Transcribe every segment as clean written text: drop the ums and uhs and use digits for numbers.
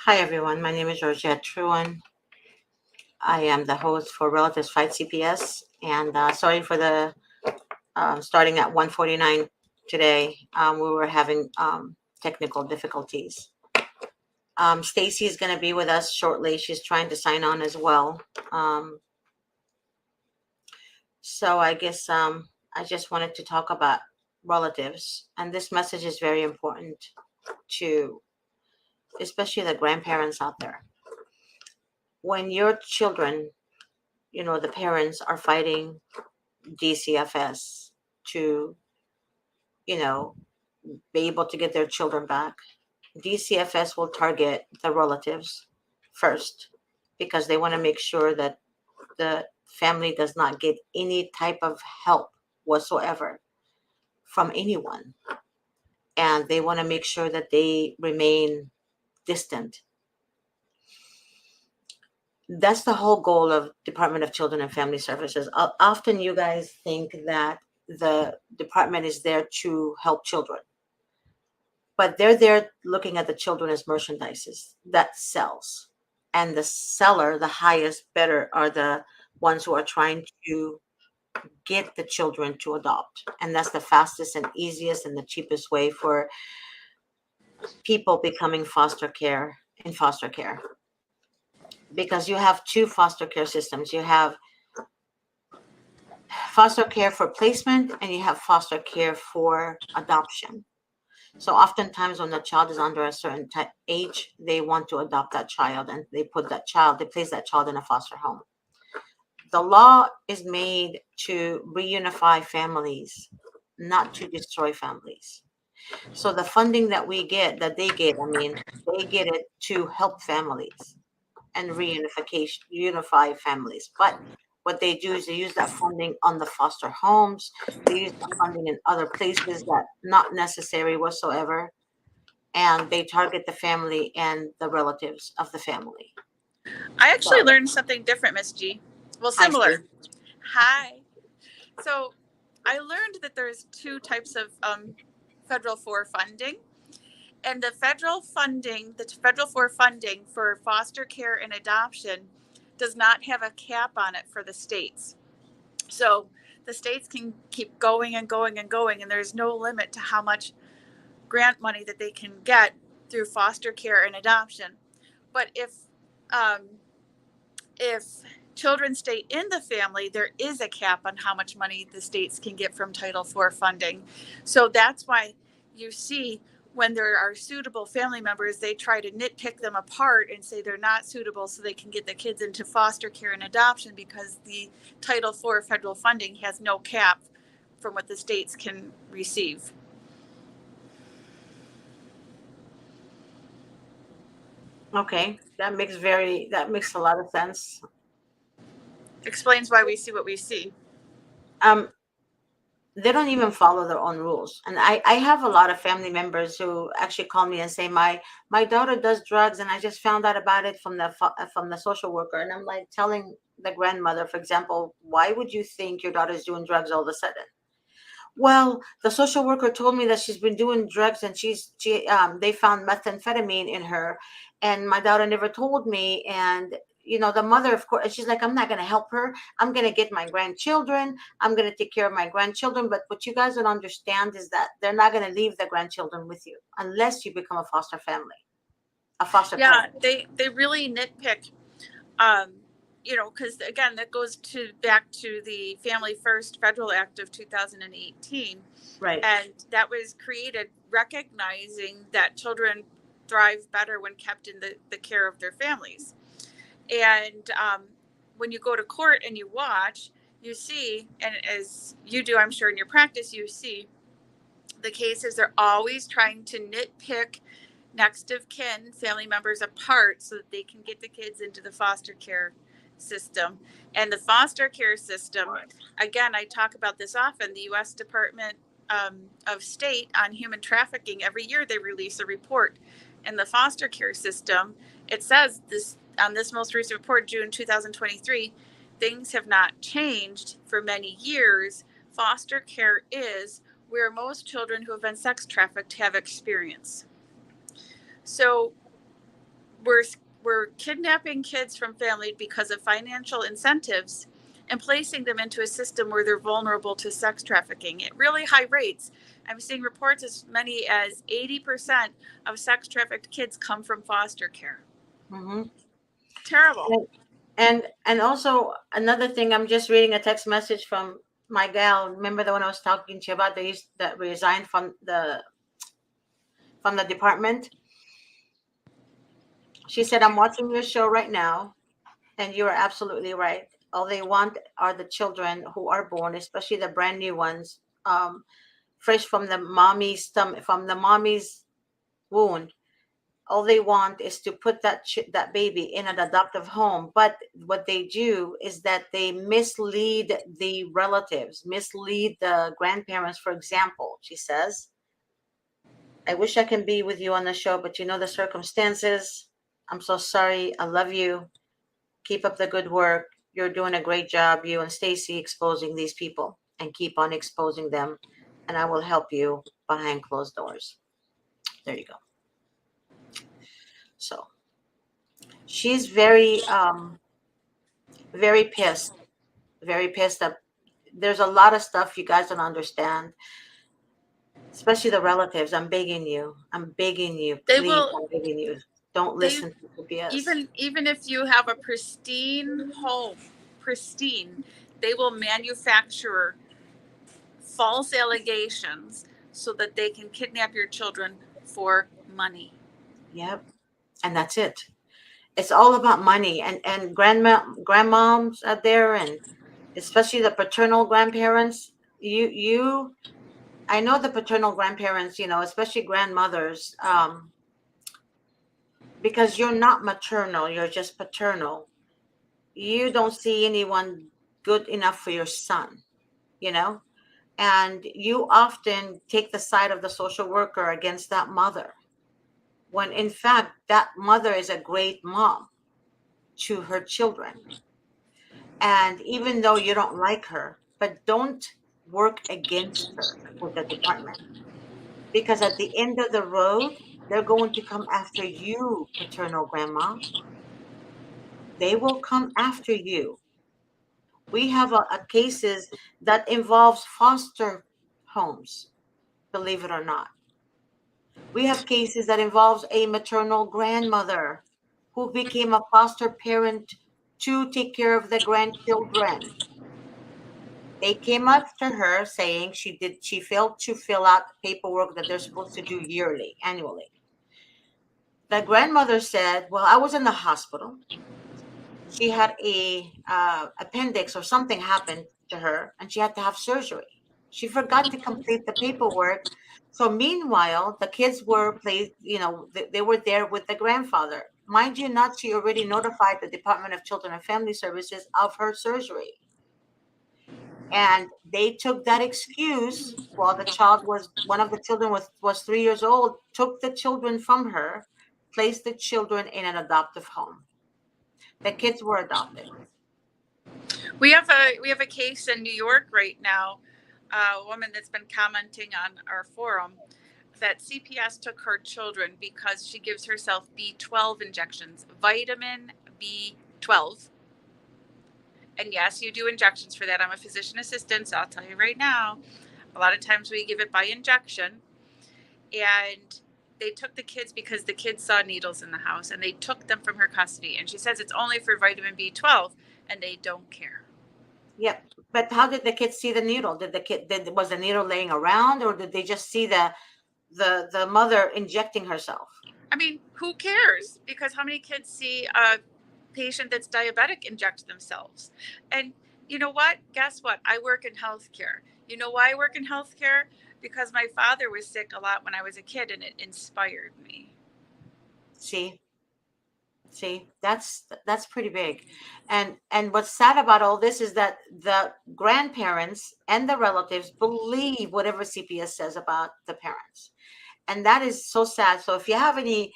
Hi everyone, my name is Georgette Truan. I am the host for Relatives Fight CPS, and sorry for the starting at 1:49 today. We were having technical difficulties. Stacy is going to be with us shortly. She's trying to sign on as well. Um, so I guess I just wanted to talk about relatives, and this message is very important to, especially the grandparents out there. When your children, the parents are fighting DCFS to, you know, be able to get their children back. DCFS will target the relatives first because they want to make sure that the family does not get any type of help whatsoever from anyone. And they want to make sure that they remain distant. That's the whole goal of Department of Children and Family Services. Often you guys think that the department is there to help children, but they're there looking at the children as merchandises that sells. And the seller, the highest bidder, are the ones who are trying to get the children to adopt. And that's the fastest and easiest and the cheapest way for people becoming foster care. Because you have two foster care systems. You have foster care for placement and you have foster care for adoption. So oftentimes when the child is under a certain age, they want to adopt that child and they place that child in a foster home. The law is made to reunify families, not to destroy families. So the funding that they get, they get it to help families and unify families. But what they do is they use that funding on the foster homes. They use the funding in other places that not necessary whatsoever, and they target the family and the relatives of the family. I actually So learned something different, Miss G. Well, I see. similar. Hi. So I learned that there's two types of federal for funding. And the federal for funding for foster care and adoption does not have a cap on it for the states. So the states can keep going and going and going, and there's no limit to how much grant money that they can get through foster care and adoption. But um, if children stay in the family, there is a cap on how much money the states can get from Title IV funding. So that's why you see when there are suitable family members, they try to nitpick them apart and say they're not suitable so they can get the kids into foster care and adoption because the Title IV federal funding has no cap from what the states can receive. Okay, that makes a lot of sense. Explains why we see what we see. Um, they don't even follow their own rules, and I have a lot of family members who actually call me and say my daughter does drugs, and I just found out about it from the social worker, and I'm like telling the grandmother, for example, why would you think your daughter's doing drugs all of a sudden? Well, the social worker told me that she's been doing drugs and they found methamphetamine in her, and my daughter never told me. And the mother, of course, she's like, I'm not going to help her. I'm going to get my grandchildren. I'm going to take care of my grandchildren. But what you guys don't understand is that they're not going to leave the grandchildren with you unless you become a foster family, a foster Yeah, parent. they really nitpick. Um, because again, that goes to back to the Family First Federal Act of 2018, Right. and that was created recognizing that children thrive better when kept in the care of their families. And when you go to court and you watch, you see, and as you do, I'm sure in your practice, you see the cases are always trying to nitpick next of kin family members apart so that they can get the kids into the foster care system. And the foster care system, again, I talk about this often, the U.S. Department of State on Human Trafficking, every year they release a report. And the foster care system, it says this on this most recent report, June 2023, things have not changed for many years. Foster care is where most children who have been sex trafficked have experience. So we're we're kidnapping kids from family because of financial incentives and placing them into a system where they're vulnerable to sex trafficking at really high rates. I'm seeing reports as many as 80% of sex trafficked kids come from foster care. Mm-hmm. Terrible. And also another thing, I'm just reading a text message from my gal. Remember the one I was talking to you about that resigned from the department? She said, I'm watching your show right now, and you are absolutely right. All they want are the children who are born, especially the brand new ones, fresh from the mommy's stomach, from the mommy's wound. All they want is to put that baby in an adoptive home. But what they do is that they mislead the relatives, mislead the grandparents. For example, she says, I wish I can be with you on the show, but you know the circumstances. I'm so sorry. I love you. Keep up the good work. You're doing a great job, you and Stacy, exposing these people, and keep on exposing them. And I will help you behind closed doors. There you go. So she's very pissed, very pissed that there's a lot of stuff you guys don't understand, especially the relatives. I'm begging you, They please, will I'm begging you, don't they listen to CPS. even if you have a pristine home, pristine, they will manufacture false allegations so that they can kidnap your children for money. Yep, and that's it. It's all about money, and grandmoms out there, and especially the paternal grandparents. You I know the paternal grandparents, especially grandmothers, because you're not maternal, you're just paternal. You don't see anyone good enough for your son, you know, and you often take the side of the social worker against that mother, when in fact that mother is a great mom to her children. And even though you don't like her, but don't work against her with the department, because at the end of the road, they're going to come after you, paternal grandma. They will come after you. We have a cases that involves foster homes, believe it or not. We have cases that involves a maternal grandmother who became a foster parent to take care of the grandchildren. They came after her saying she failed to fill out paperwork that they're supposed to do yearly, annually. The grandmother said, "Well, I was in the hospital. She had a appendix or something happened to her, and she had to have surgery. She forgot to complete the paperwork. So meanwhile, the kids were placed. They were there with the grandfather. Mind you, not she already notified the Department of Children and Family Services of her surgery, and they took that excuse while the child was one of the children was 3 years old. Took the children from her, placed the children in an adoptive home. The kids were adopted. We have a case in New York right now, a woman that's been commenting on our forum that CPS took her children because she gives herself B12 injections, vitamin B12. And yes, you do injections for that. I'm a physician assistant, so I'll tell you right now, a lot of times we give it by injection. And they took the kids because the kids saw needles in the house and they took them from her custody. And she says it's only for vitamin B12 and they don't care. Yep. But how did the kids see the needle? Was the needle laying around, or did they just see the mother injecting herself? I mean, who cares? Because how many kids see a patient that's diabetic inject themselves? And you know what? Guess what? I work in healthcare. You know why I work in healthcare? Because my father was sick a lot when I was a kid and it inspired me. See, that's pretty big. And what's sad about all this is that the grandparents and the relatives believe whatever CPS says about the parents. And that is so sad. So if you have any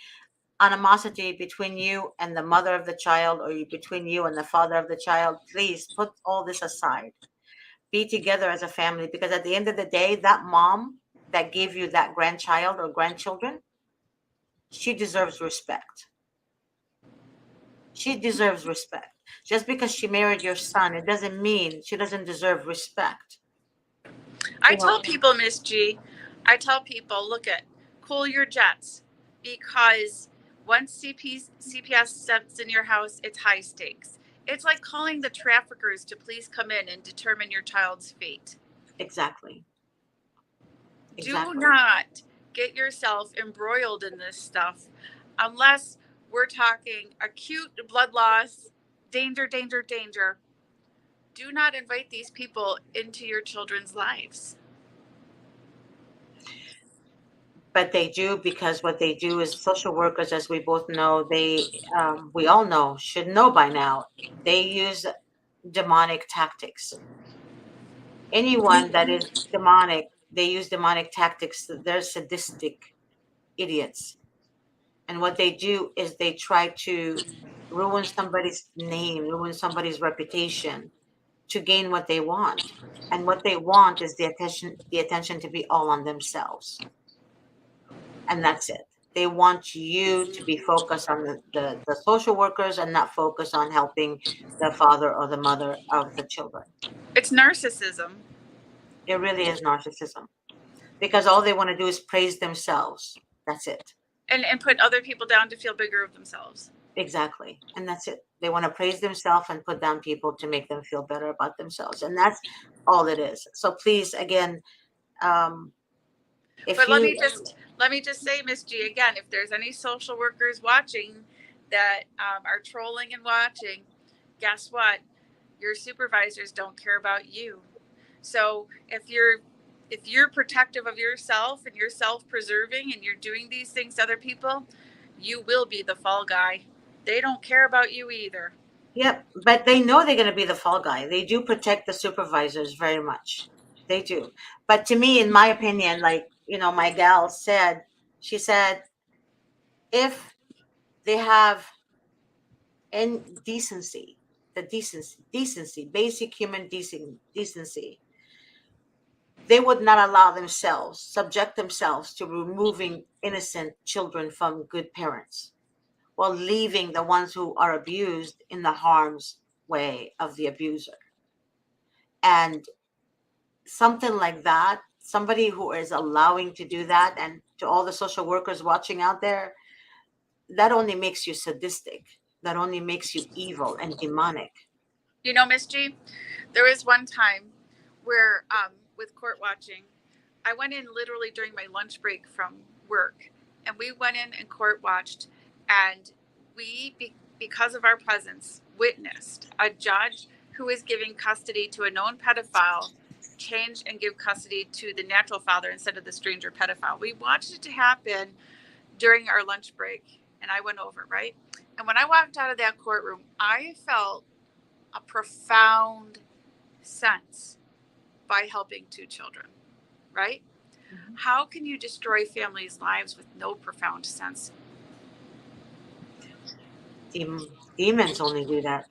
animosity between you and the mother of the child, or between you and the father of the child, please put all this aside. Be together as a family, because at the end of the day, that mom that gave you that grandchild or grandchildren, she deserves respect. She deserves respect. Just because she married your son, it doesn't mean she doesn't deserve respect. I You know, tell people, Miss G, I tell people, look at cool your jets, because once CPS steps in your house, it's high stakes. It's like calling the traffickers to please come in and determine your child's fate. exactly. Do Exactly. not get yourself embroiled in this stuff unless we're talking acute blood loss, danger, danger, danger. Do not invite these people into your children's lives. But they do, because what they do is social workers, as we both know, we all know, should know by now, they use demonic tactics. Anyone that is demonic, they use demonic tactics. They're sadistic idiots. And what they do is they try to ruin somebody's name, ruin somebody's reputation to gain what they want. And what they want is the attention to be all on themselves. And that's it. They want you to be focused on the social workers and not focus on helping the father or the mother of the children. It's narcissism. It really is narcissism, because all they want to do is praise themselves. That's it. And put other people down to feel bigger of themselves. Exactly. And that's it. They want to praise themselves and put down people to make them feel better about themselves. And that's all it is. So please, again, um, if But let me you, just say, Miss G, again, if there's any social workers watching that are trolling and watching, guess what? Your supervisors don't care about you. So if you're protective of yourself and you're self-preserving and you're doing these things to other people, you will be the fall guy. They don't care about you either. yep, but they know they're going to be the fall guy. They do protect the supervisors very much. They do. But to me, in my opinion, like, my gal said, she said, if they have in decency, decency, basic human decency, they would not allow themselves, subject themselves to removing innocent children from good parents while leaving the ones who are abused in the harm's way of the abuser. And something like that, somebody who is allowing to do that, and to all the social workers watching out there, that only makes you sadistic. That only makes you evil and demonic. You know, Miss G, there was one time where with court watching, I went in literally during my lunch break from work, and we went in and court watched, and because of our presence, witnessed a judge who is giving custody to a known pedophile change and give custody to the natural father instead of the stranger pedophile. We watched it happen during our lunch break, and I went over, right? And when I walked out of that courtroom, I felt a profound sense by helping two children, right? Mhm. How can you destroy families' lives with no profound sense? Demons only do that.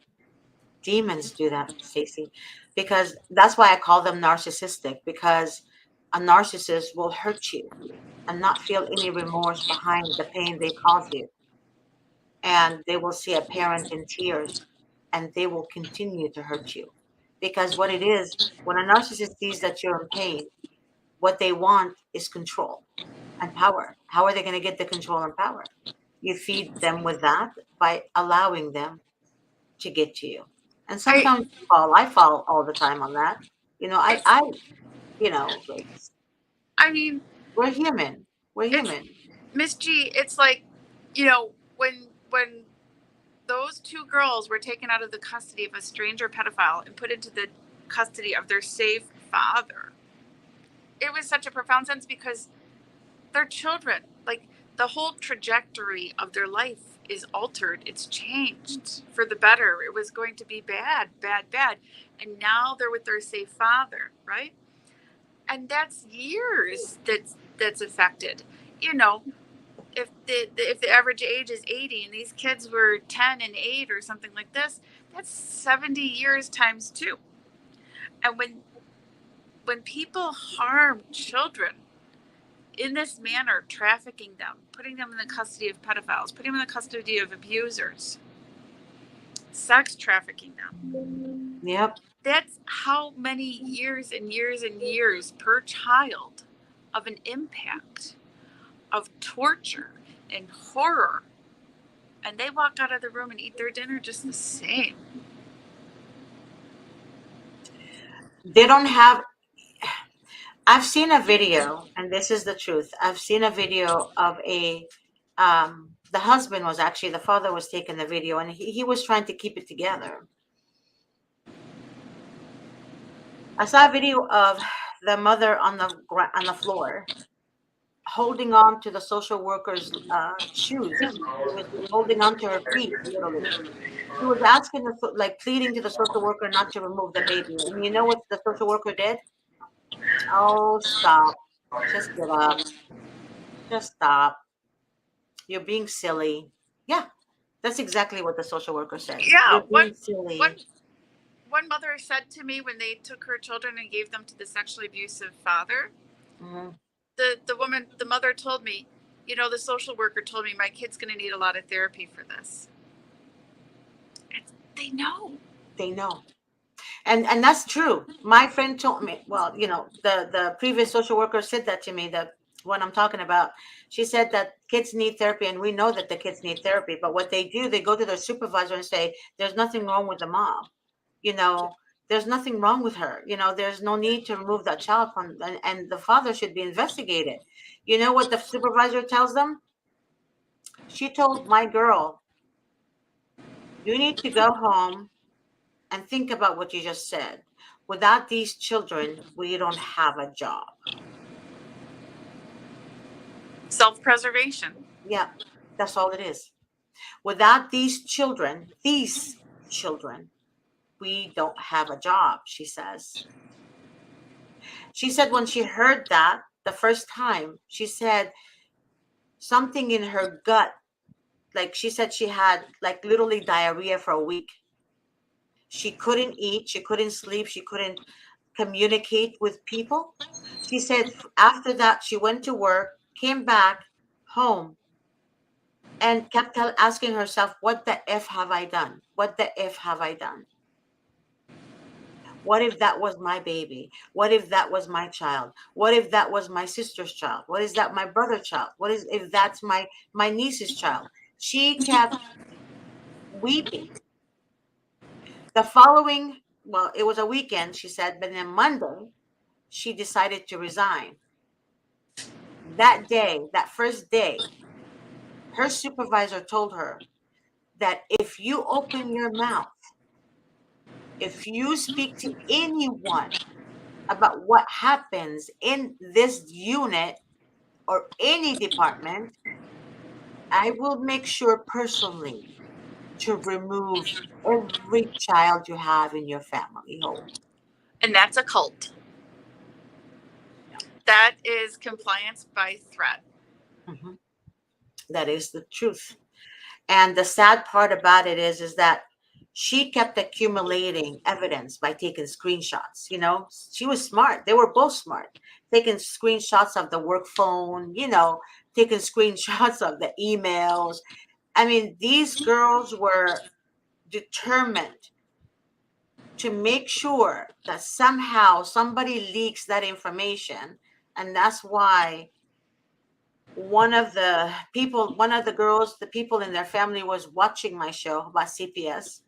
Demons do that, Stacey, because that's why I call them narcissistic, because a narcissist will hurt you and not feel any remorse behind the pain they cause you. And they will see a parent in tears and they will continue to hurt you. Because what it is, when a narcissist sees that you're in pain, what they want is control and power. How are they going to get the control and power? You feed them with that by allowing them to get to you. And I sometimes I fall all the time on that. You know, it's I mean we're human. We're it's human. Miss G, it's like, when those two girls were taken out of the custody of a stranger pedophile and put into the custody of their safe father, it was such a profound sense because they're children. Like, the whole trajectory of their life is altered. It's changed for the better. It was going to be bad, bad, bad. And now they're with their safe father, right? And that's years that's affected. You know, if the average age is 80 and these kids were 10 and 8 or something like this, that's 70 years times 2. And when people harm children in this manner, trafficking them, putting them in the custody of pedophiles, putting them in the custody of abusers, sex trafficking them. Yep. That's how many years and years and years per child of an impact, of torture and horror. And they walk out of the room and eat their dinner just the same. They don't have. I've seen a video, and this is the truth. I've seen a video of a. The husband was actually, the father was taking the video, and he was trying to keep it together. I saw a video of the mother on on the floor, holding on to the social worker's shoes. He was holding on to her feet, literally. He was asking, like pleading to the social worker not to remove the baby. And you know what the social worker did? Oh, stop. Just get up. Just stop. You're being silly. Yeah, that's exactly what the social worker said. Yeah, You're being silly. one one mother said to me when they took her children and gave them to the sexually abusive father, Hmm. the mother told me, you know, the social worker told me my kid's going to need a lot of therapy for this. They know. They know. And that's true. My friend told me, well, the previous social worker said that to me, that what I'm talking about. She said that kids need therapy, and we know that the kids need therapy, but what they do, they go to their supervisor and say, there's nothing wrong with the mom. You know, there's nothing wrong with her. There's no need to remove that child from, and the father should be investigated. You know what the supervisor tells them? She told my girl, you need to go home and think about what you just said. Without these children, we don't have a job. Self-preservation. Yeah, that's all it is. Without these children, we don't have a job, she says. She said when she heard that the first time, she said something in her gut, like she said she had like literally diarrhea for a week. She couldn't eat, she couldn't sleep, she couldn't communicate with people. She said after that, she went to work, came back home, and kept asking herself, what the F have I done? What the F have I done? What if that was my baby? What if that was my child? What if that was my sister's child? What is that my brother's child? What is if that's my niece's child? She kept weeping. The following, well, it was a weekend, she said, but then Monday, she decided to resign. That day, that first day, her supervisor told her that if you open your mouth, if you speak to anyone about what happens in this unit or any department, I will make sure personally to remove every child you have in your family home. And that's a cult. That is compliance by threat. Mhm. That is the truth. And the sad part about it is that she kept accumulating evidence by taking screenshots. She was smart. They were both smart. Taking screenshots of the work phone, taking screenshots of the emails. I mean, these girls were determined to make sure that somehow somebody leaks that information. And that's why one of the girls, the people in their family was watching my show about CPS.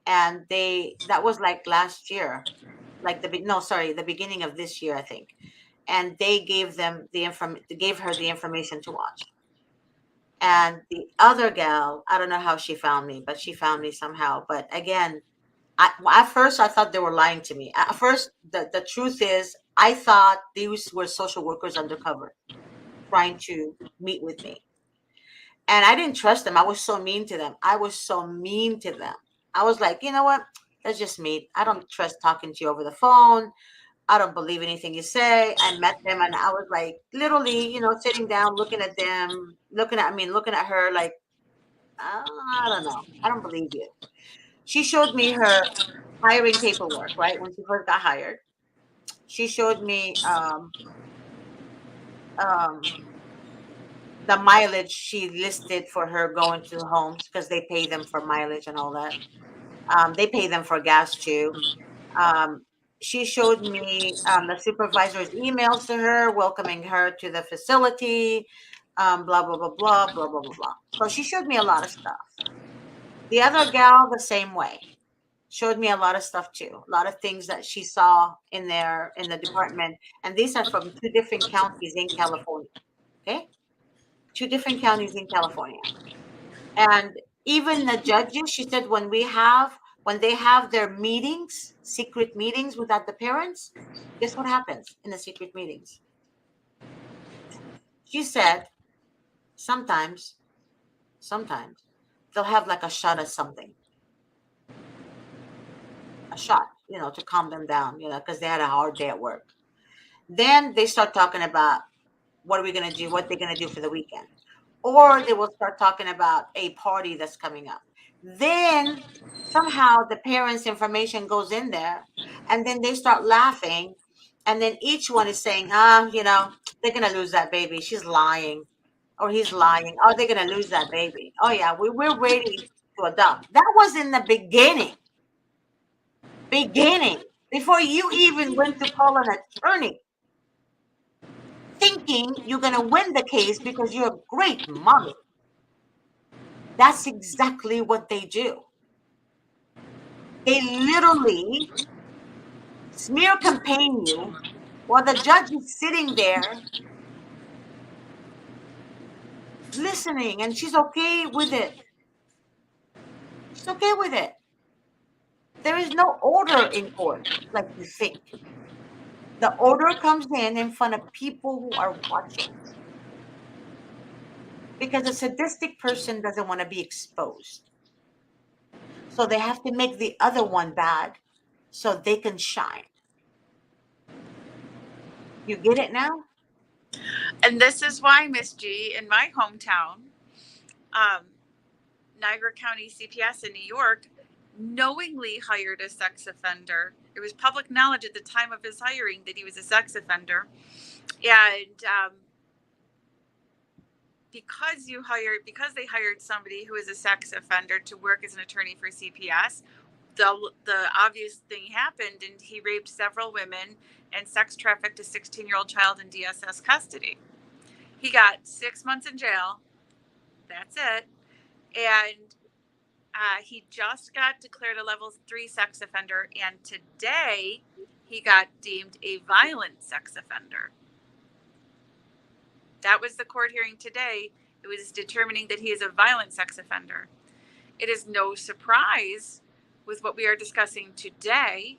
And that was like last year, like no, sorry, the beginning of this year, I think. And they gave her the information to watch. And the other gal, I don't know how she found me, but she found me somehow. But again, at first I thought they were lying to me. At first, the truth is, I thought these were social workers undercover trying to meet with me. And I didn't trust them. I was so mean to them. I was so mean to them. I was like, you know what? Let's just meet. I don't trust talking to you over the phone. I don't believe anything you say. I met them and I was like, literally, sitting down, looking at them, looking at her like, I don't know. I don't believe you. She showed me her hiring paperwork, right? When she first got hired. She showed me um, the mileage she listed for her going to homes because they pay them for mileage and all that. They pay them for gas too. Um, she showed me the supervisor's emails to her, welcoming her to the facility, blah, blah, blah, blah, blah, blah, blah, blah. So she showed me a lot of stuff. The other gal, the same way, showed me a lot of stuff too, a lot of things that she saw in the department. And these are from two different counties in California. Okay. Two different counties in California. And even the judges, she said, when they have their meetings, secret meetings without the parents, guess what happens in the secret meetings? She said sometimes, sometimes they'll have like a shot of something, a shot, to calm them down, because they had a hard day at work. Then they start talking about what are we going to do, what they're going to do for the weekend. Or they will start talking about a party that's coming up. Then somehow the parents' information goes in there, and then they start laughing. And then each one is saying, they're going to lose that baby. She's lying, or he's lying. Oh, they're going to lose that baby. Oh, yeah, we're ready to adopt. That was in the beginning, before you even went to call an attorney, thinking you're going to win the case because you're a great mommy. That's exactly what they do. They literally smear campaign you while the judge is sitting there listening, and she's okay with it. She's okay with it. There is no order in court like you think. The order comes in front of people who are watching, because a sadistic person doesn't want to be exposed. So they have to make the other one bad so they can shine. You get it now? And this is why, Miss G, in my hometown, um, Niagara County CPS in New York knowingly hired a sex offender. It was public knowledge at the time of his hiring that he was a sex offender. And because they hired somebody who is a sex offender to work as an attorney for CPS, the obvious thing happened, and he raped several women and sex trafficked a 16-year-old child in DSS custody. He got 6 months in jail. That's it. And he just got declared a level 3 sex offender, and today he got deemed a violent sex offender. That was the court hearing today. It was determining that he is a violent sex offender. It is no surprise with what we are discussing today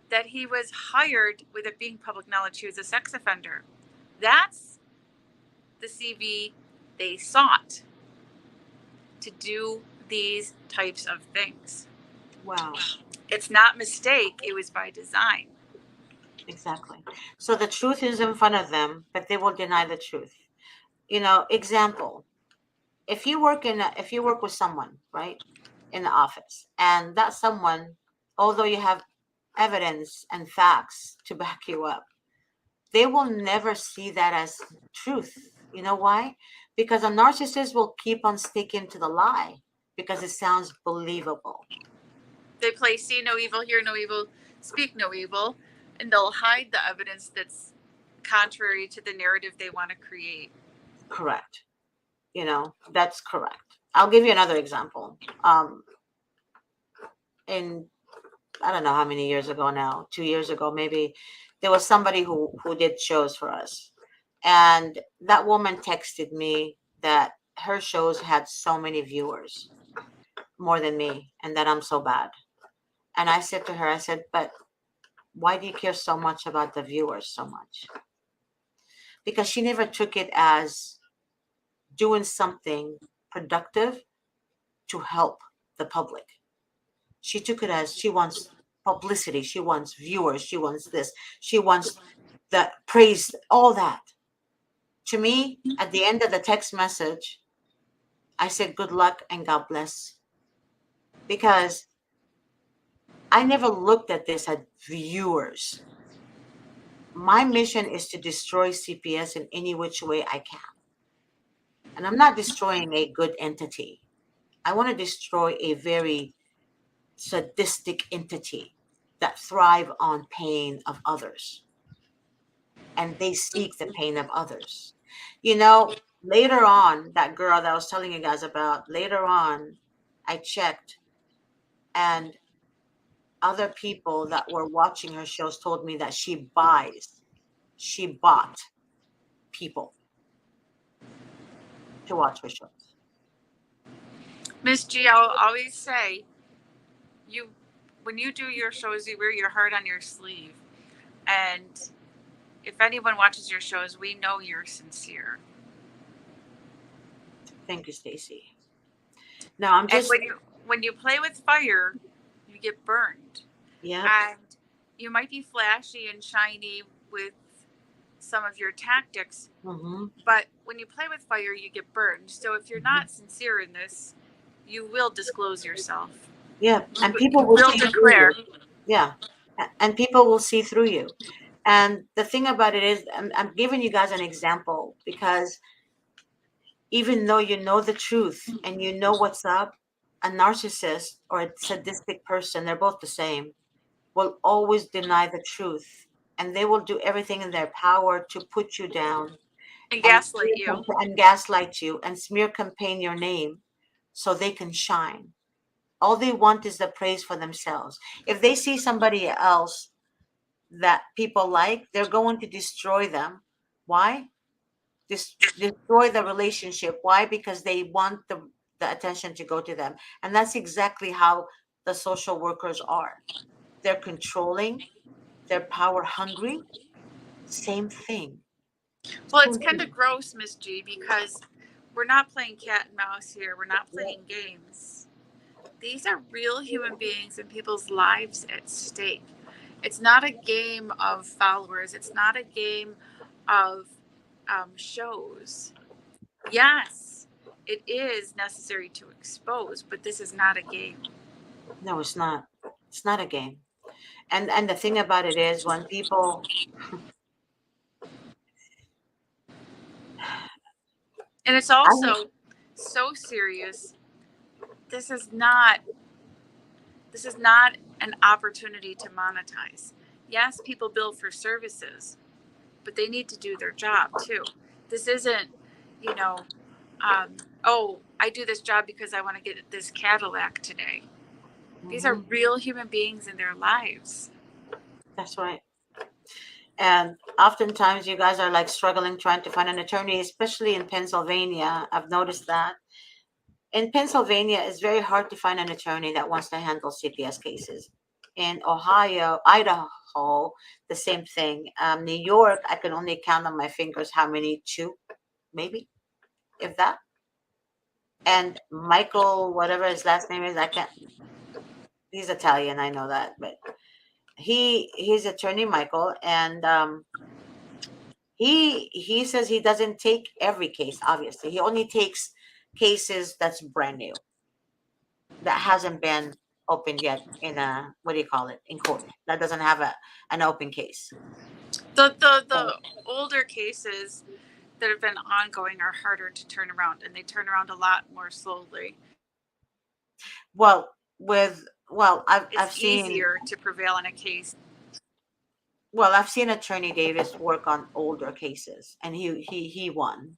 that he was hired with it being public knowledge he was a sex offender. That's the CV they sought to do these types of things. Wow. It's not mistake, it was by design. Exactly. So the truth is in front of them, but they will deny the truth. Example, if you work with someone, right, in the office, and that someone, although you have evidence and facts to back you up, they will never see that as truth. You know why? Because a narcissist will keep on sticking to the lie because it sounds believable. They play see no evil, hear no evil, speak no evil, and they'll hide the evidence that's contrary to the narrative they want to create. Correct. That's correct. I'll give you another example. In I don't know how many years ago now, 2 years ago maybe, there was somebody who did shows for us, and that woman texted me that her shows had so many viewers, more than me, and that I'm so bad. And I said to her, I said, but why do you care so much about the viewers so much? Because she never took it as doing something productive to help the public. She took it as she wants publicity, she wants viewers, she wants this, she wants the praise, all that. To me, at the end of the text message, I said good luck and God bless. Because I never looked at this as viewers. My mission is to destroy CPS in any which way I can. And I'm not destroying a good entity. I want to destroy a very sadistic entity that thrive on pain of others, and they seek the pain of others. You know, later on, that girl that I was telling you guys about, later on, I checked, and other people that were watching her shows told me that she bought people to watch her shows. Miss G, I'll always say, you, when you do your shows, you wear your heart on your sleeve. And if anyone watches your shows, we know you're sincere. Thank you, Stacy. Now I'm And just, when you play with fire, you get burned. yeah. And you might be flashy and shiny with some of your tactics, Hmm. but when you play with fire, you get burned. So if you're Hmm. not sincere in this, you will disclose yourself. Yeah, and people You will will see through declare. you. Yeah, and people will see through you. And the thing about it is, I'm giving you guys an example because even though you know the truth and you know what's up, a narcissist or a sadistic person, they're both the same, will always deny the truth, and they will do everything in their power to put you down And and gaslight you. and gaslight you and smear campaign your name so they can shine. All they want is the praise for themselves. If they see somebody else that people like, they're going to destroy them. Why? Destroy the relationship. Why? Because they want the attention to go to them. And that's exactly how the social workers are. They're controlling, they're power hungry. Same thing. Well, it's Same kind thing. of gross, Miss G, because we're not playing cat and mouse here. We're not Yeah. playing games. These are real human beings and people's lives at stake. It's not a game of followers. It's not a game of shows. Yes, it is necessary to expose, but this is not a game. No, it's not. It's not a game. And the thing about it is when people And it's I also so serious. This is not this is not an opportunity to monetize. Yes, people bill for services, but they need to do their job too. This isn't, you know, oh, I do this job because I want to get this Cadillac today. These are Mhm, real human beings in their lives. that's right. And oftentimes you guys are like struggling trying to find an attorney, especially in Pennsylvania. I've noticed that. In Pennsylvania, it's very hard to find an attorney that wants to handle CPS cases. In Ohio, Idaho, the same thing. New York, I can only count on my fingers how many, two, maybe, if that. And Michael, whatever his last name is, I can't. He's Italian, I know that, but he's attorney Michael, and he says he doesn't take every case. Obviously, he only takes cases that's brand new, that hasn't been opened yet in a, what do you call it, in court, that doesn't have an open case. The older cases that have been ongoing are harder to turn around, and they turn around a lot more slowly. Well, with well, I've It's seen easier to prevail in a case. I've seen Attorney Davis work on older cases, and he won.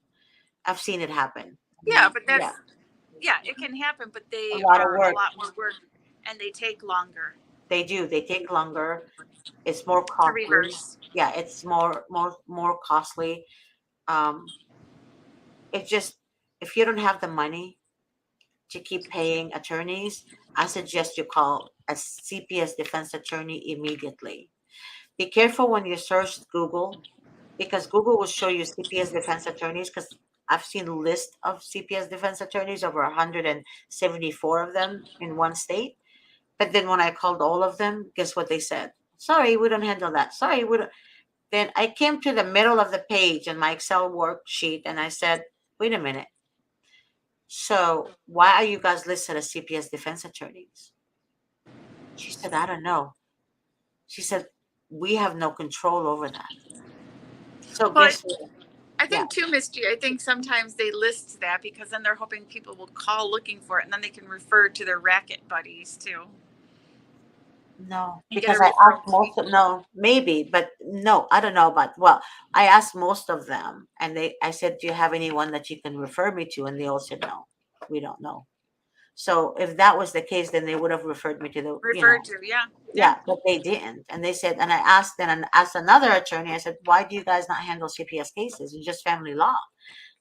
I've seen it happen. Yeah, but Yeah, that's yeah, it can happen, but a they lot of are a work. lot more work and they take longer They do. They take longer. It's more to costly. reverse. Yeah, it's more costly. Um, it's just, if you don't have the money to keep paying attorneys, I suggest you call a CPS defense attorney immediately. Be careful when you search Google, because Google will show you CPS defense attorneys. Because I've seen a list of CPS defense attorneys, over 174 of them in one state. But then when I called all of them, guess what they said? Sorry, we don't handle that. Sorry, we don't. Then I came to the middle of the page in my Excel worksheet and I said, wait a minute. So why are you guys listed as CPS defense attorneys? She said, I don't know. She said, we have no control over that. So But guess what? I Yeah. think too, Misty, I think sometimes they list that because then they're hoping people will call looking for it and then they can refer to their racket buddies too. No, and get a because I referral asked to most me. of, no, maybe, but no, I don't know about, well, I asked most of them and I said, do you have anyone that you can refer me to? And they all said, no, we don't know. So if that was the case, then they would have referred me to the, Referred to, yeah, yeah. yeah, but they didn't. And they said, and I asked then and asked another attorney, I said, why do you guys not handle CPS cases? It's just family law.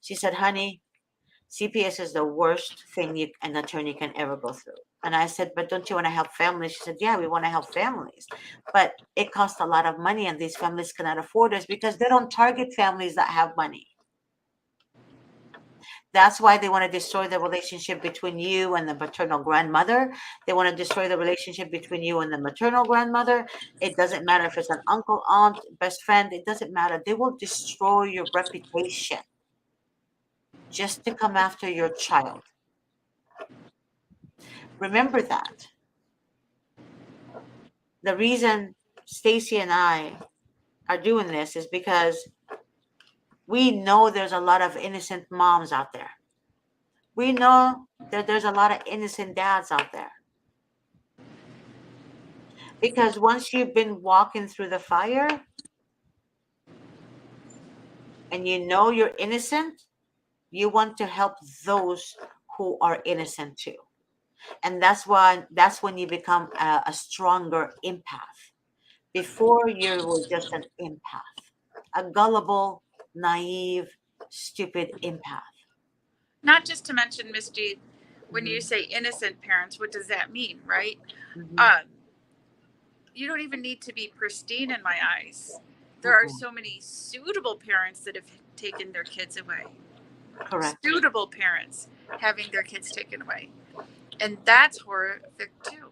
She said, honey, CPS is the worst thing an attorney can ever go through. And I said, but don't you want to help families? She said, yeah, we want to help families. But it costs a lot of money and these families cannot afford us because they don't target families that have money. That's why they want to destroy the relationship between you and the maternal grandmother. They want to destroy the relationship between you and the maternal grandmother. It doesn't matter if it's an uncle, aunt, best friend, it doesn't matter. They will destroy your reputation just to come after your child. Remember that. The reason Stacy and I are doing this is because we know there's a lot of innocent moms out there. We know that there's a lot of innocent dads out there. Because once you've been walking through the fire and you know you're innocent, you want to help those who are innocent too. And that's when you become a stronger empath. Before you were just an empath, a gullible, naive, stupid empath. Not just to mention, Miss G, when you Mhm, say innocent parents, what does that mean, right? mhm, Um, you don't even need to be pristine in my eyes. There are mhm. so many suitable parents that have taken their kids away. Correct. Suitable parents having their kids taken away. And that's horrific too.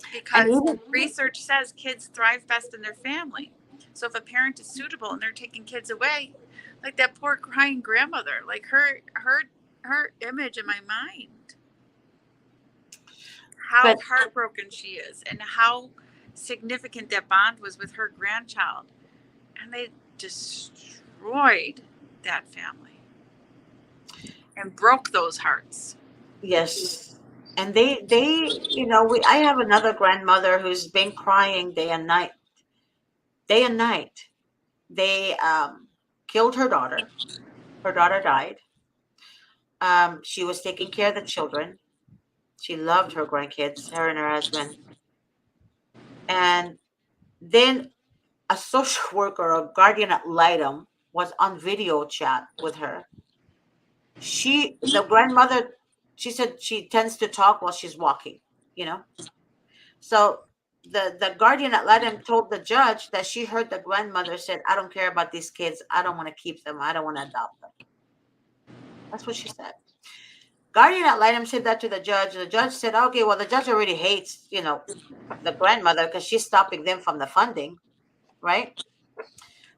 And Because even research says kids thrive best in their family. So if a parent is suitable and they're taking kids away, like that poor crying grandmother, like her image in my mind, how but heartbroken she is and how significant that bond was with her grandchild. And they destroyed that family and broke those hearts. yes. And we I have another grandmother who's been crying day and night. Day and night. They killed her daughter. Her daughter died. She was taking care of the children. She loved her grandkids, her and her husband. And then a social worker or guardian ad litem was on video chat with her. The grandmother, she said she tends to talk while she's walking, you know. So the guardian ad litem told the judge that she heard the grandmother said, "I don't care about these kids. I don't want to keep them. I don't want to adopt them." That's what she said. Guardian ad litem said that to the judge. The judge said, "Okay, well, the judge already hates, the grandmother because she's stopping them from the funding, right?"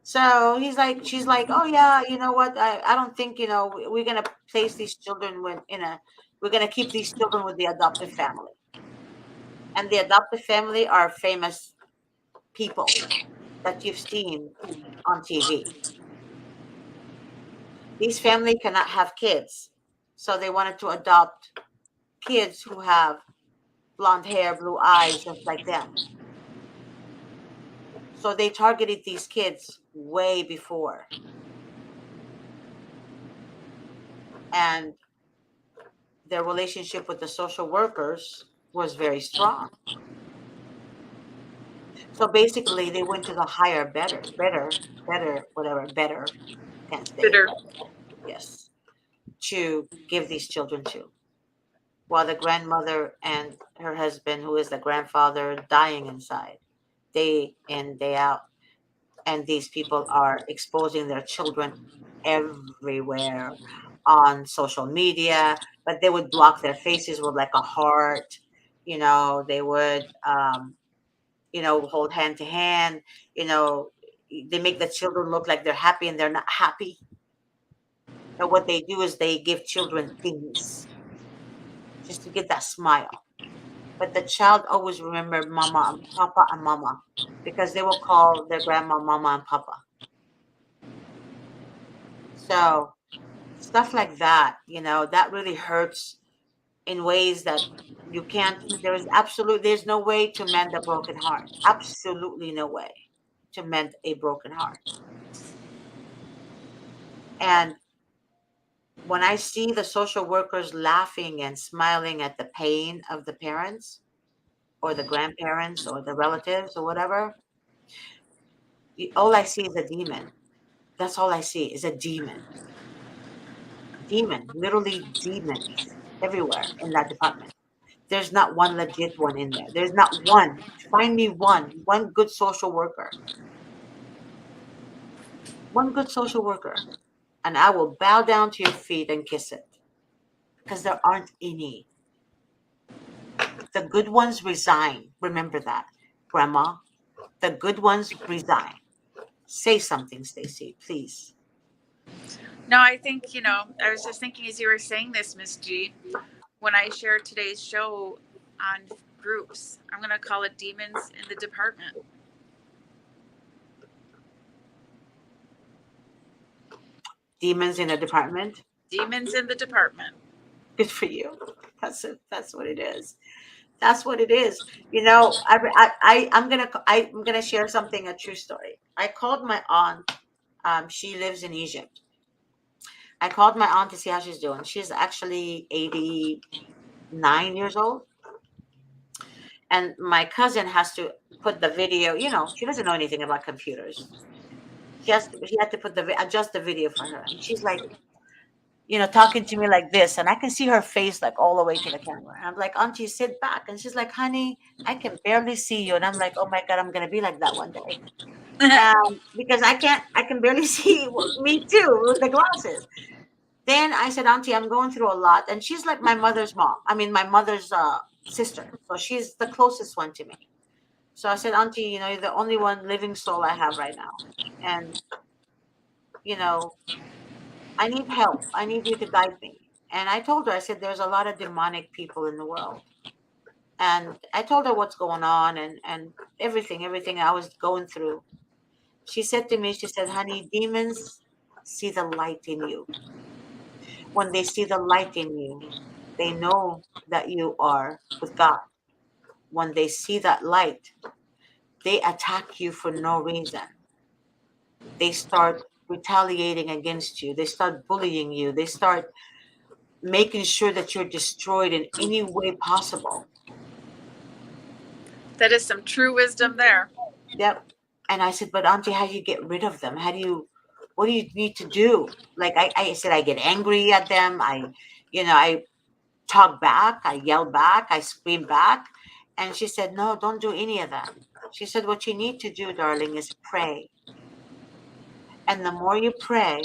So she's like, oh yeah, you know what? I don't think we're gonna place these children we're gonna keep these children with the adoptive family, and the adoptive family are famous people that you've seen on TV. These family cannot have kids, so they wanted to adopt kids who have blonde hair, blue eyes, just like them. So they targeted these kids way before, and their relationship with the social workers was very strong. So basically, they went to the higher, better, whatever, better, can't say it, Bitter. but yes, to give these children to. While the grandmother and her husband, who is the grandfather, dying inside day in, day out. And these people are exposing their children everywhere on social media, but they would block their faces with like a heart. They would hold hand to hand. You know, they make the children look like they're happy and they're not happy. And what they do is they give children things just to get that smile. But the child always remembered mama and papa and mama because they will call their grandma mama and papa. So stuff like that, that really hurts in ways that You can't, there's no way to mend a broken heart. Absolutely no way to mend a broken heart. And when I see the social workers laughing and smiling at the pain of the parents or the grandparents or the relatives or whatever, all I see is a demon. That's all I see is a demon. Demon, literally demons everywhere in that department. There's not one legit one in there. There's not one. Find me one good social worker. One good social worker. And I will bow down to your feet and kiss it. Because there aren't any. The good ones resign. Remember that, Grandma. The good ones resign. Say something, Stacy, please. No, I think, I was just thinking as you were saying this, Miss G, when I share today's show on groups, I'm going to call it Demons in the Department. Demons in a department. Demons in the Department. Good for you. That's it. That's what it is. That's what it is. I'm gonna share something, a true story. I called my aunt. She lives in Egypt. I called my aunt to see how she's doing. She's actually 89 years old, and my cousin has to put the video. She doesn't know anything about computers. He had to adjust the video for her, and she's like, talking to me like this, and I can see her face like all the way to the camera. And I'm like, Auntie, sit back. And she's like, honey, I can barely see you. And I'm like, oh my God, I'm gonna be like that one day. Because I can barely see me too with the glasses. Then I said, Auntie, I'm going through a lot. And she's like my mother's mom. I mean, my mother's sister. So she's the closest one to me. So I said, Auntie, you're the only one living soul I have right now. And, you know, I need help. I need you to guide me. And I told her, I said, there's a lot of demonic people in the world. And I told her what's going on and everything I was going through. She said to me, she said, honey, demons see the light in you. When they see the light in you, they know that you are with God. When they see that light, they attack you for no reason. They start retaliating against you. They start bullying you. They start making sure that you're destroyed in any way possible. That is some true wisdom there. Yep. And I said, but Auntie, how do you get rid of them? What do you need to do? Like I said, I get angry at them. I talk back, I yell back, I scream back. And she said, no, don't do any of that. She said, what you need to do, darling, is pray. And the more you pray,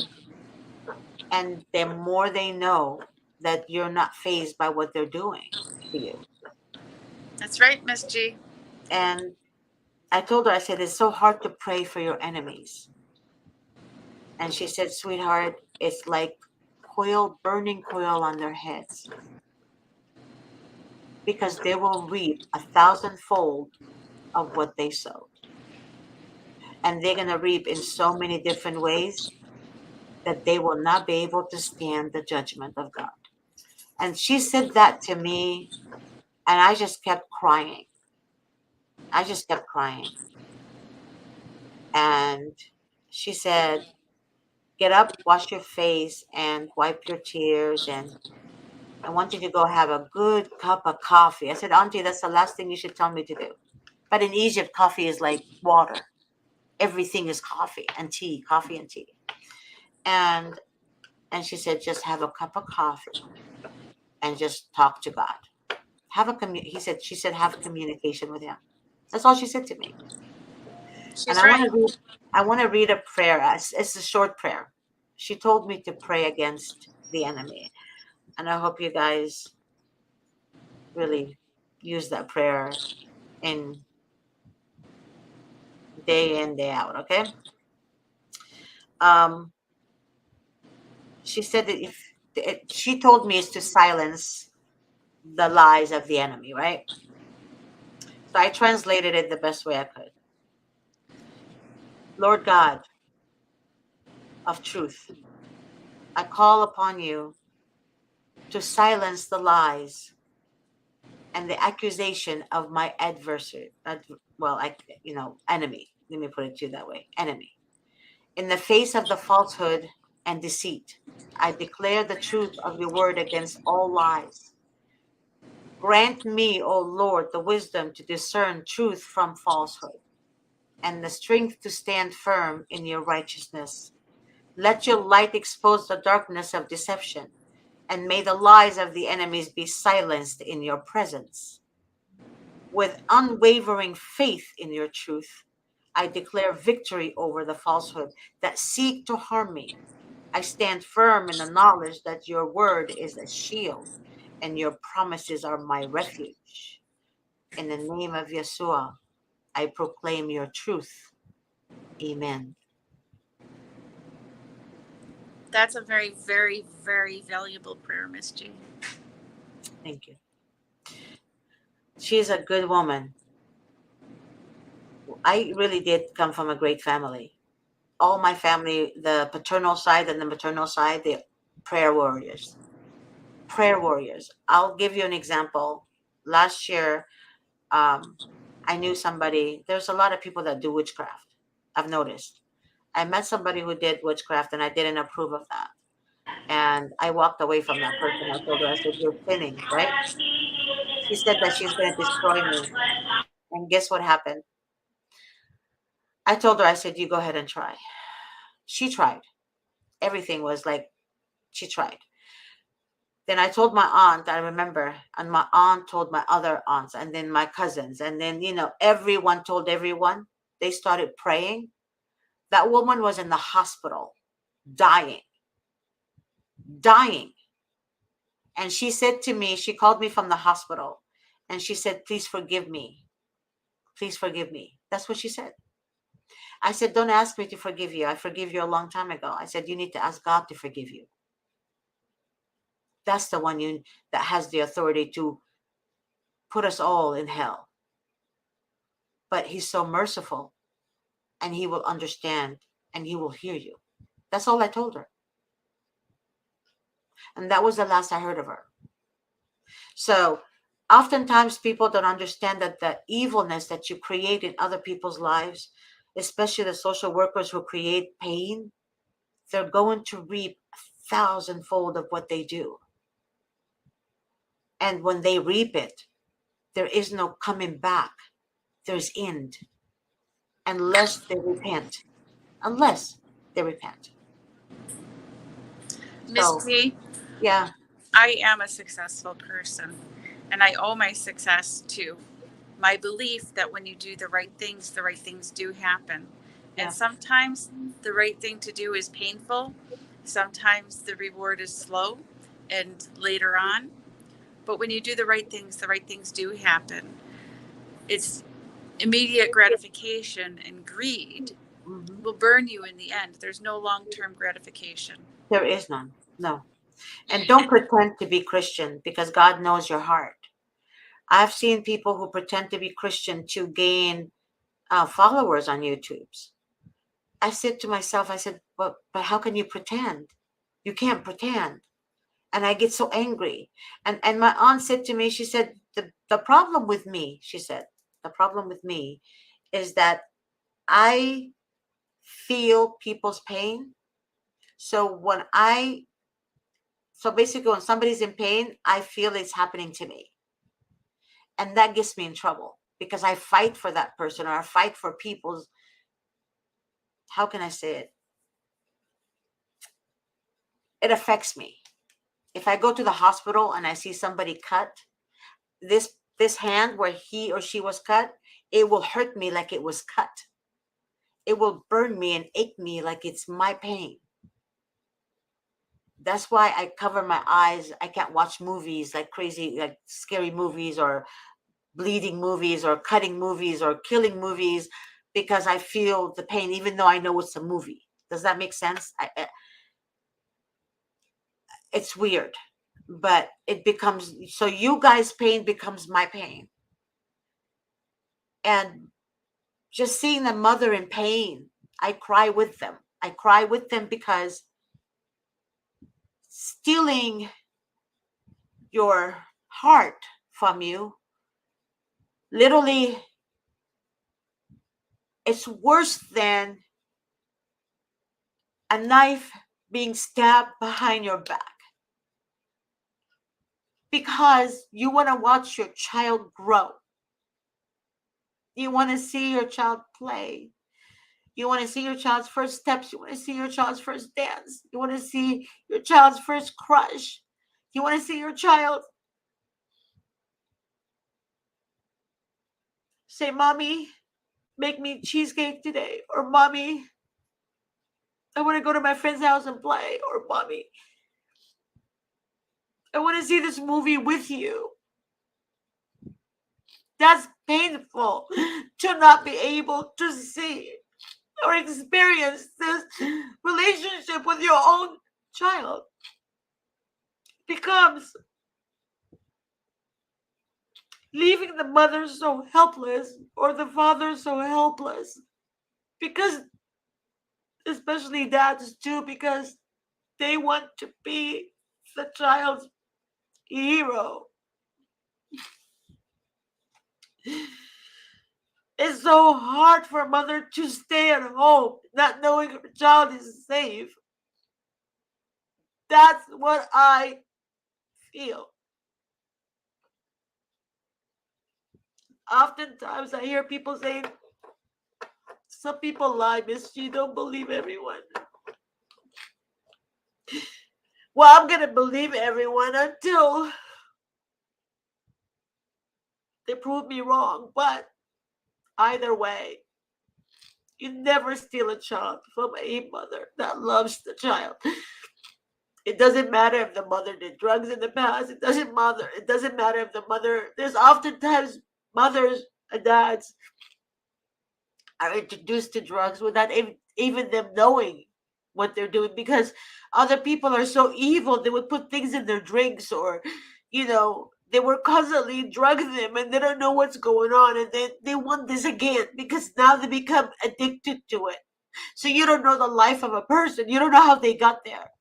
and the more they know that you're not fazed by what they're doing to you. That's right, Miss G. And I told her, I said, it's so hard to pray for your enemies. And she said, sweetheart, it's like burning coil on their heads. Because they will reap 1,000-fold of what they sowed. And they're going to reap in so many different ways that they will not be able to stand the judgment of God. And she said that to me, and I just kept crying. I just kept crying. And she said, get up, wash your face, and wipe your tears. And I want you to go have a good cup of coffee. I said, Auntie, that's the last thing you should tell me to do. But in Egypt, coffee is like water. Everything is coffee and tea, coffee and tea. And she said, just have a cup of coffee and just talk to God. She said, have communication with him. That's all she said to me. And She's right. I want to read a prayer. It's a short prayer. She told me to pray against the enemy. And I hope you guys really use that prayer in day in, day out. Okay. Um, she said that she told me is to silence the lies of the enemy, right? So I translated it the best way I could. Lord God of truth, I call upon you to silence the lies and the accusation of my adversary, well, enemy. Let me put it to you that way, enemy. In the face of the falsehood and deceit, I declare the truth of your word against all lies. Grant me, O Lord, the wisdom to discern truth from falsehood and the strength to stand firm in your righteousness. Let your light expose the darkness of deception, and may the lies of the enemies be silenced in your presence. With unwavering faith in your truth, I declare victory over the falsehood that seek to harm me. I stand firm in the knowledge that your word is a shield and your promises are my refuge. In the name of Yeshua, I proclaim your truth. Amen. That's a very, very, very valuable prayer, Miss G. Thank you. She is a good woman. I really did come from a great family. All my family, the paternal side and the maternal side, they prayer warriors. Prayer warriors. I'll give you an example. Last year, um, I knew somebody. There's a lot of people that do witchcraft. I've noticed. I met somebody who did witchcraft, and I didn't approve of that. And I walked away from that person. I told her, I said, "You're sinning, right?" She said that she's going to destroy me. And guess what happened? I told her, I said, "You go ahead and try." She tried. Everything was like she tried. Then I told my aunt, I remember, and my aunt told my other aunts, and then my cousins, and then, everyone told everyone. They started praying. That woman was in the hospital, dying, dying. And she said to me, she called me from the hospital, and she said, "Please forgive me. Please forgive me." That's what she said. I said, "Don't ask me to forgive you. I forgive you a long time ago." I said, "You need to ask God to forgive you. That's the one that has the authority to put us all in hell. But he's so merciful, and he will understand, and he will hear you." That's all I told her. And that was the last I heard of her. So oftentimes people don't understand that the evilness that you create in other people's lives, especially the social workers who create pain, they're going to reap a thousandfold of what they do. And when they reap it, there is no coming back. There's end. Unless they repent. Unless they repent. Miss So, G, yeah, I am a successful person, and I owe my success to my belief that when you do the right things do happen. And yeah, sometimes the right thing to do is painful, sometimes the reward is slow and later on. But when you do the right things do happen. It's immediate gratification, and greed hmm, will burn you in the end. There's no long term gratification. there is none. No. And don't pretend to be Christian because God knows your heart. I've seen people who pretend to be Christian to gain followers on YouTube's. I said to myself, I said, but how can you pretend? You can't pretend. And I get so angry. And my aunt said to me, she said, the problem with me, she said, the problem with me is that I feel people's pain. So so basically when somebody's in pain, I feel it's happening to me. And that gets me in trouble because I fight for that person, or I fight for people's, how can I say it? It affects me. If I go to the hospital and I see somebody cut, this hand where he or she was cut, it will hurt me like it was cut. It will burn me and ache me like it's my pain. That's why I cover my eyes. I can't watch movies like crazy, like scary movies or bleeding movies or cutting movies or killing movies, because I feel the pain even though I know it's a movie. Does that make sense? It's weird, but it becomes, so you guys' pain becomes my pain. And just seeing the mother in pain, I cry with them. I cry with them because stealing your heart from you literally, it's worse than a knife being stabbed behind your back, because you want to watch your child grow. You want to see your child play. You want to see your child's first steps. You want to see your child's first dance. You want to see your child's first crush. You want to see your child say, "Mommy, make me cheesecake today." Or, "Mommy, I want to go to my friend's house and play." Or, "Mommy, I want to see this movie with you." That's painful, to not be able to see or experience this relationship with your own child. Becomes leaving the mother so helpless, or the father so helpless, because, especially dads too, because they want to be the child's hero. It's so hard for a mother to stay at home not knowing her child is safe. That's what I feel. Oftentimes I hear people saying, "Some people lie, Miss G, don't believe everyone." Well, I'm gonna believe everyone until they prove me wrong. But either way, you never steal a child from a mother that loves the child. It doesn't matter if the mother did drugs in the past. It doesn't matter. It doesn't matter if the mother. There's oftentimes mothers and dads are introduced to drugs without even them knowing what they're doing, because other people are so evil. They would put things in their drinks, or, they were constantly drugging them, and they don't know what's going on, and they want this again because now they become addicted to it. So you don't know the life of a person. You don't know how they got there.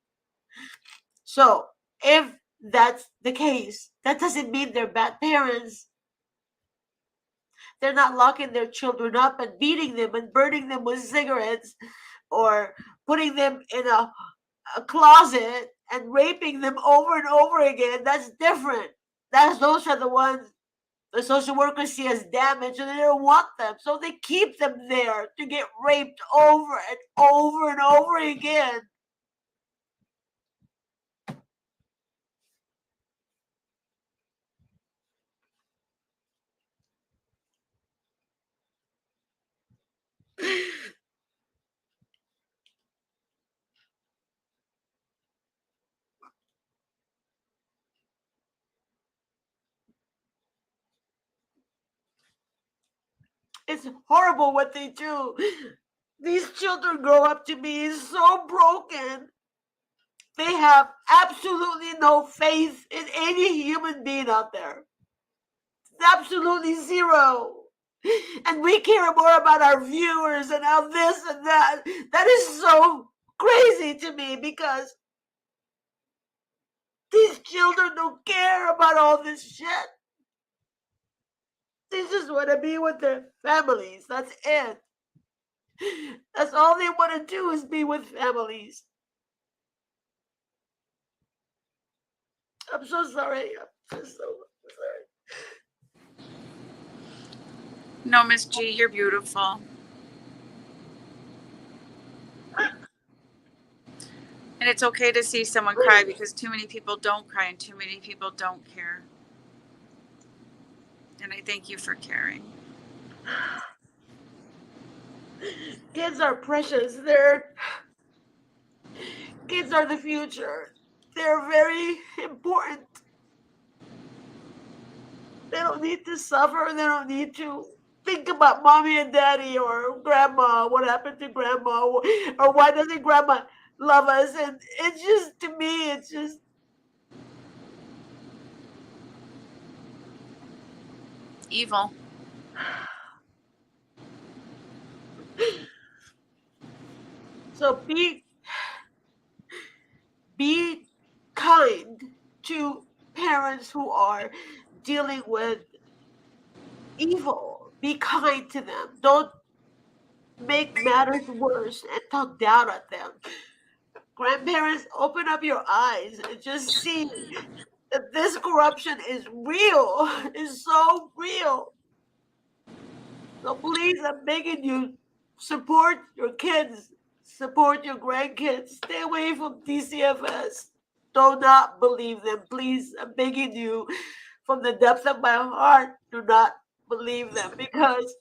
So if that's the case, that doesn't mean they're bad parents. They're not locking their children up and beating them and burning them with cigarettes, or putting them in a closet and raping them over and over again. That's different. Those are the ones the social workers see as damage, and they don't want them. So they keep them there to get raped over and over and over again. It's horrible what they do. These children grow up to be so broken. They have absolutely no faith in any human being out there. Absolutely zero. And we care more about our viewers and how this and that. That is so crazy to me, because these children don't care about all this shit. They just want to be with their families. That's it. That's all they want to do, is be with families. I'm so sorry. I'm just so sorry. No, Miss G, you're beautiful. And it's okay to see someone cry, because too many people don't cry and too many people don't care. And I thank you for caring. Kids are precious. Kids are the future. They're very important. They don't need to suffer. They don't need to think about mommy and daddy or grandma. What happened to grandma? Or why doesn't grandma love us? And it's just, to me, it's just. Evil. So be kind to parents who are dealing with evil. Be kind to them. Don't make matters worse and talk down at them. Grandparents, open up your eyes and just see that this corruption is real. It's so real. So please, I'm begging you, support your kids, support your grandkids. Stay away from DCFS. Do not believe them. Please, I'm begging you from the depths of my heart, do not believe them because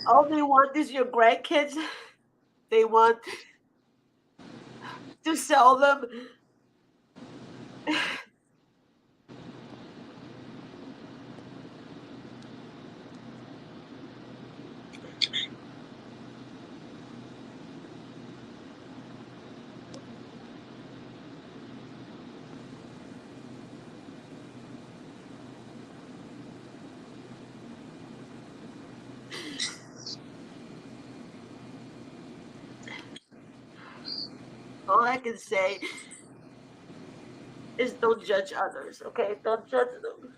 all they want is your grandkids. They want to sell them. All I can say is don't judge others, okay? Don't judge them.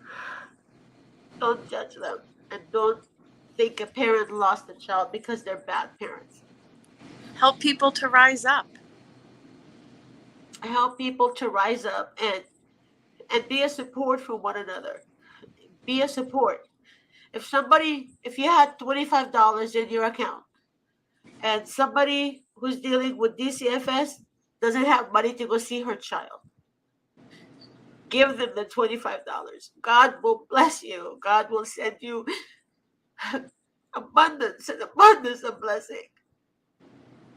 Don't judge them. And don't think a parent lost a child because they're bad parents. Help people to rise up. Help people to rise up and be a support for one another. Be a support. If you had $25 in your account and somebody who's dealing with DCFS doesn't have money to go see her child, give them the $25. God will bless you. God will send you abundance and abundance of blessing.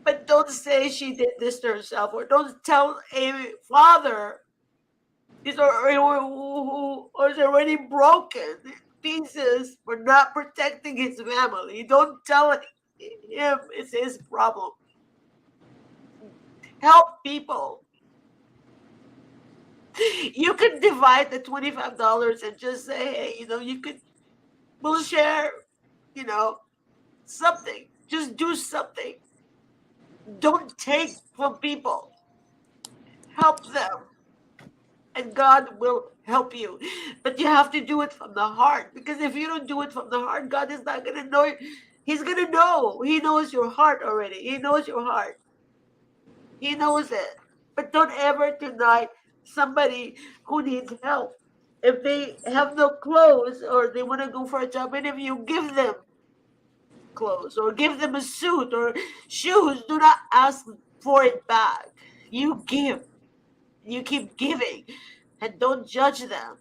But don't say she did this to herself, or don't tell a father is already broken pieces for not protecting his family. Don't tell him it's his problem. Help people. You can divide the $25 and just say, hey, we'll share, you know, something. Just do something. Don't take from people. Help them. And God will help you. But you have to do it from the heart. Because if you don't do it from the heart, God is not going to know. He's going to know. He knows your heart already. He knows your heart. He knows it. But don't ever deny somebody who needs help. If they have no clothes or they want to go for a job interview, give them clothes or give them a suit or shoes. Do not ask for it back. You give. You keep giving and don't judge them.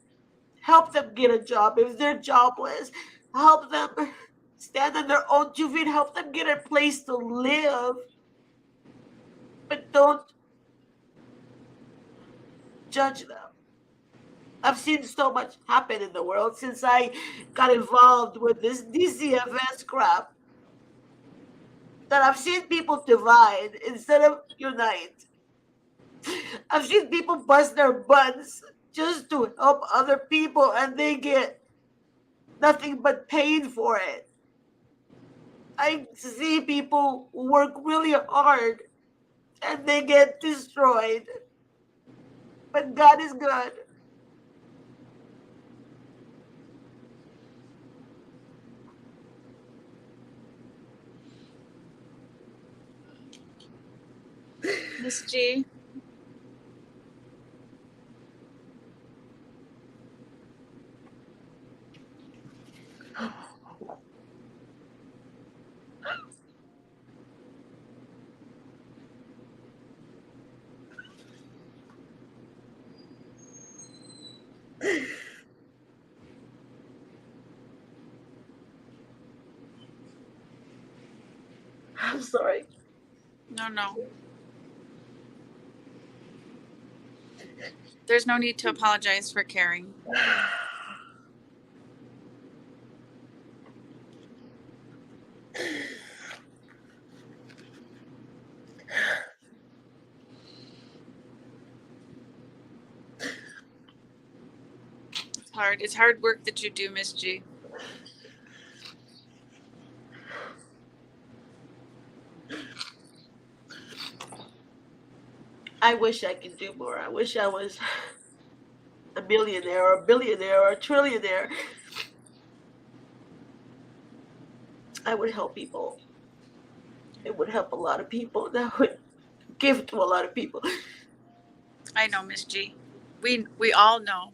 Help them get a job if they're jobless. Help them stand on their own 2 feet. Help them get a place to live. But don't judge them. I've seen so much happen in the world since I got involved with this DCFS crap that I've seen people divide instead of unite. I've seen people bust their butts just to help other people and they get nothing but pain for it. I see people work really hard and they get destroyed. But God is good. Miss G. I'm sorry. No. There's no need to apologize for caring. It's hard. It's hard work that you do, Miss G. I wish I could do more. I wish I was a millionaire or a billionaire or a trillionaire, I would help people. It would help a lot of people. That would give to a lot of people. I know, Miss G. We all know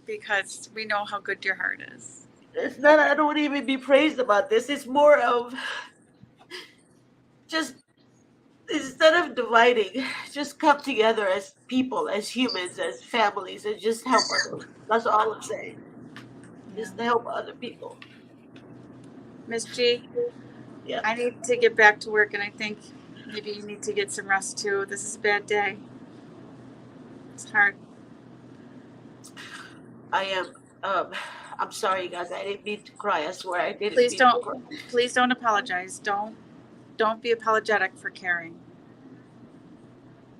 because we know how good your heart is. It's not, I don't even be praised about this. It's more of just, instead of dividing, just come together as people, as humans, as families, and just help others. That's all I'm saying. Yeah. Just to help other people. Miss G, Yeah, I need to get back to work, and I think maybe you need to get some rest too. This is a bad day. It's hard. I am. Um, I'm sorry, guys. I didn't mean to cry. I swear, I didn't Please mean to don't. cry. Please don't apologize. Don't be apologetic for caring.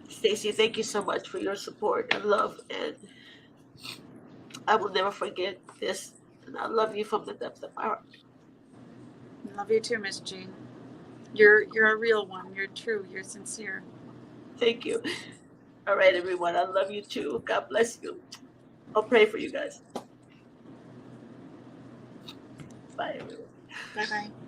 Stacy, thank you so much for your support and love, and I will never forget this. And I love you from the depths of my heart. Love you too, Miss G. You're a real one. You're true. You're sincere. Thank you. All right, everyone. I love you too. God bless you. I'll pray for you guys. Bye, everyone. Bye bye.